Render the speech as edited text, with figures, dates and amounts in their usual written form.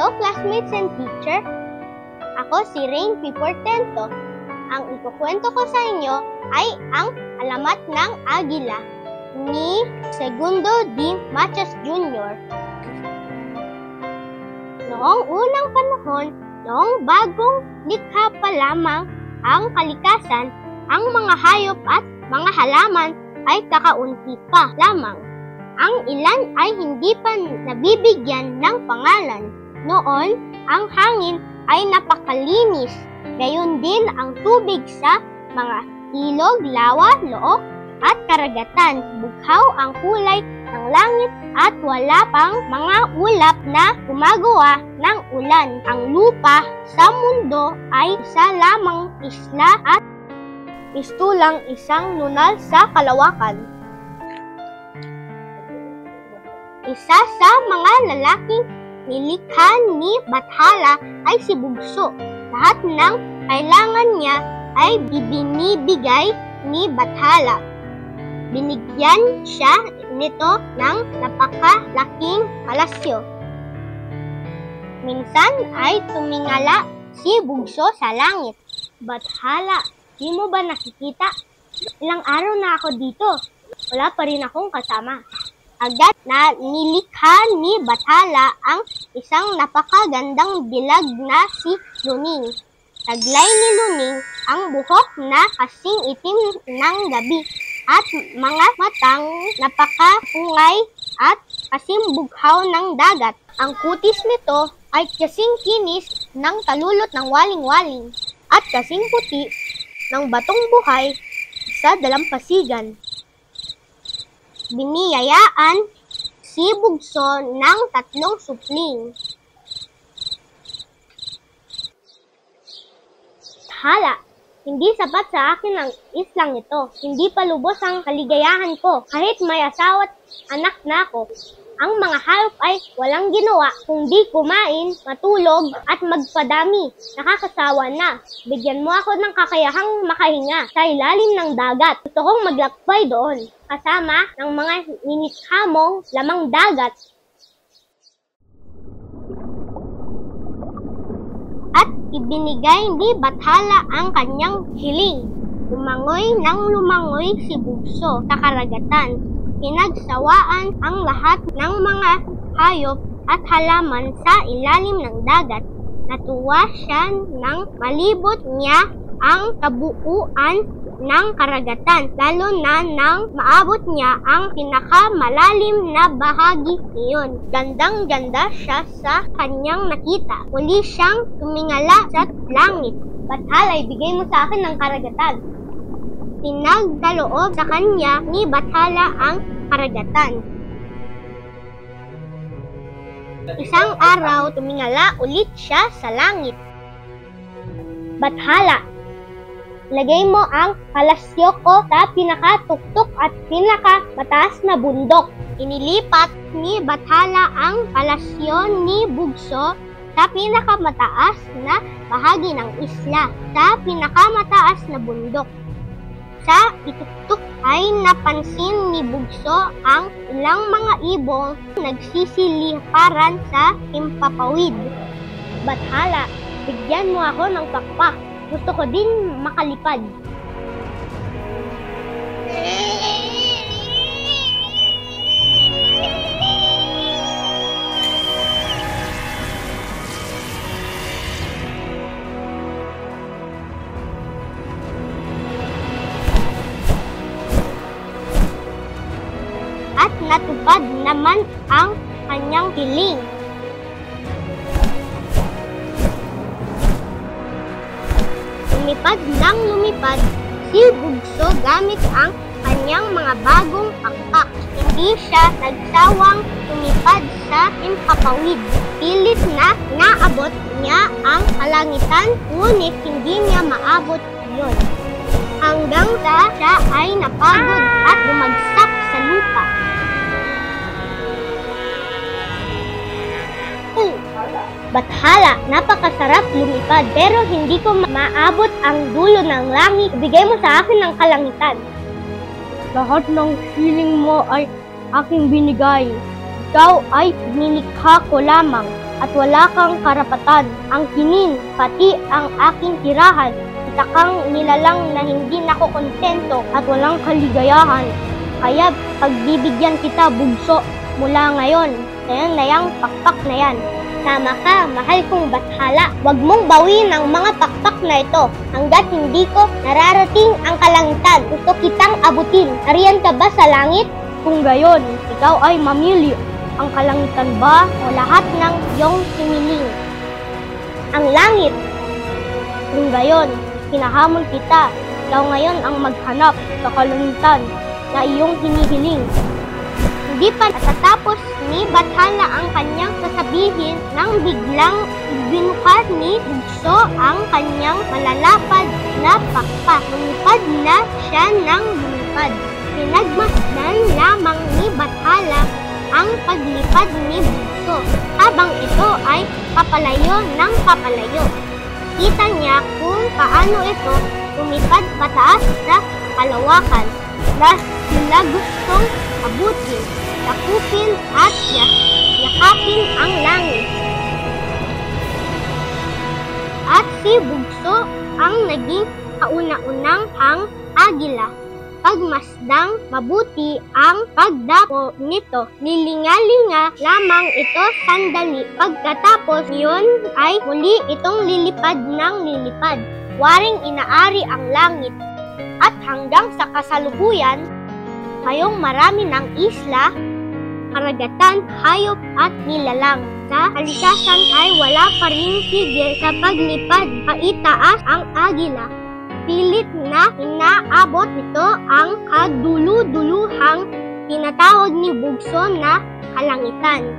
Hello classmates and teacher! Ako si Rain P. Portento. Ang ikukwento ko sa inyo ay ang Alamat ng Agila ni Segundo D. Machas Jr. Noong unang panahon, noong bagong likha pa lamang ang kalikasan, ang mga hayop at mga halaman ay kakaunti pa lamang. Ang ilan ay hindi pa nabibigyan ng pangalan. Noon, ang hangin ay napakalinis. Gayon din ang tubig sa mga ilog, lawa, look at karagatan. Bughaw ang kulay ng langit at wala pang mga ulap na gumagawa ng ulan. Ang lupa sa mundo ay isa lamang isla at mistulang isang lunal sa kalawakan. Isa sa mga lalaking nilikha ni Bathala ay si Bugso. Lahat ng kailangan niya ay ibinibigay ni Bathala. Binigyan siya nito ng napakalaking palasyo. Minsan ay tumingala si Bugso sa langit. Bathala, di mo ba nakikita? Ilang araw na ako dito. Wala pa rin akong kasama. Agad na nilikha ni Bathala ang isang napakagandang dilag na si Luning. Taglay ni Luning ang buhok na kasing itim ng gabi at mga matang napakapungay at kasing bughaw ng dagat. Ang kutis nito ay kasing kinis ng talulot ng waling-waling at kasing puti ng batong buhay sa dalampasigan. Biniyayaan si Bugso ng 3 supling. Hala, hindi sapat sa akin ang islang ito. Hindi pa lubos ang kaligayahan ko kahit may asawa at anak na ako. Ang mga hayop ay walang ginawa kundi kumain, matulog at magpadami. Nakakasawa na. Bigyan mo ako ng kakayahang makahinga sa ilalim ng dagat. Gusto kong maglakbay doon kasama ng mga nilikha mong lamang dagat. At ibinigay ni Bathala ang kanyang hiling. Lumangoy ng lumangoy si Bugso sa karagatan. Pinagsawaan ang lahat ng mga hayop at halaman sa ilalim ng dagat. Natuwa siya nang malibot niya ang kabuuan ng karagatan, lalo na nang maabot niya ang pinakamalalim na bahagi niyon. Gandang-ganda siya sa kanyang nakita. Muli siyang tumingala sa langit. Bathala, ibigay mo sa akin ng karagatan. Pinagkaloob sa kanya ni Bathala ang karagatan. Isang araw, tumingala ulit siya sa langit. Bathala, lagay mo ang palasyo ko sa pinakatuktok at pinakamataas na bundok. Inilipat ni Bathala ang palasyo ni Bugso sa pinakamataas na bahagi ng isla, sa pinakamataas na bundok. Sa ituktok ay napansin ni Bugso ang ilang mga ibong nagsisiliparan sa himpapawid. Bathala, bigyan mo ako ng pakpak. Gusto ko din makalipad. At natupad naman ang kanyang hiling. Lumipad ng lumipad si Bugso gamit ang kanyang mga bagong pakpak. Hindi siya nagsawang lumipad sa himpapawid. Pilit na naabot niya ang kalangitan, ngunit hindi niya maabot iyon. Hanggang sa siya ay napagod at bumagsak sa lupa. Bathala, napakasarap lumipad pero hindi ko maabot ang dulo ng langit. Ibigay mo sa akin ang kalangitan. Lahat ng hiling mo ay aking binigay. Ikaw ay nilikha ko lamang. at wala kang karapatan. Ang kinin, pati ang aking tirahan, isa kang nilalang na hindi nakokontento at walang kaligayahan. Kaya pagbibigyan kita, bugso, mula ngayon, sa'yo na yang pakpak na yan. Tama ka, mahal kong bathala. Huwag mong bawiin ang mga pakpak na ito hanggat hindi ko nararating ang kalangitan. Gusto kitang abutin. Nariyan ka ba sa langit? Kung gayon, ikaw ay mamili. Ang kalangitan ba o lahat ng iyong similing? Ang langit. Kung gayon, hinahamon kita. Ikaw ngayon ang maghanap sa kalangitan na iyong hinihiling. Hindi pa natatapos ni Bathala ang kanyang sasabihin nang biglang ibinukas ni Bugso ang kanyang malalapad na pakpak. Lumipad na siya ng lumipad. Pinagmasdan lamang ni Bathala ang paglipad ni Bugso habang ito ay papalayo ng papalayo. Kita niya kung paano ito lumipad pataas sa kalawakan na sila gustong abutin, takupin at yakapin ang langit. At si Bugso ang naging kauna-unang agila. Pagmasdang mabuti ang pagdapo nito, lilinga-linga lamang ito sandali. Pagkatapos yun ay muli itong lilipad ng lilipad. Waring inaari ang langit. At hanggang sa kasalukuyan, ngayong marami ng isla, karagatan, hayop at nilalang. Sa kalikasan ay wala pa rin tigil sa paglipad paitaas ang agila. Pilit na inaabot nito ang kadulu-duluhang tinatawag ni Bugso na kalangitan.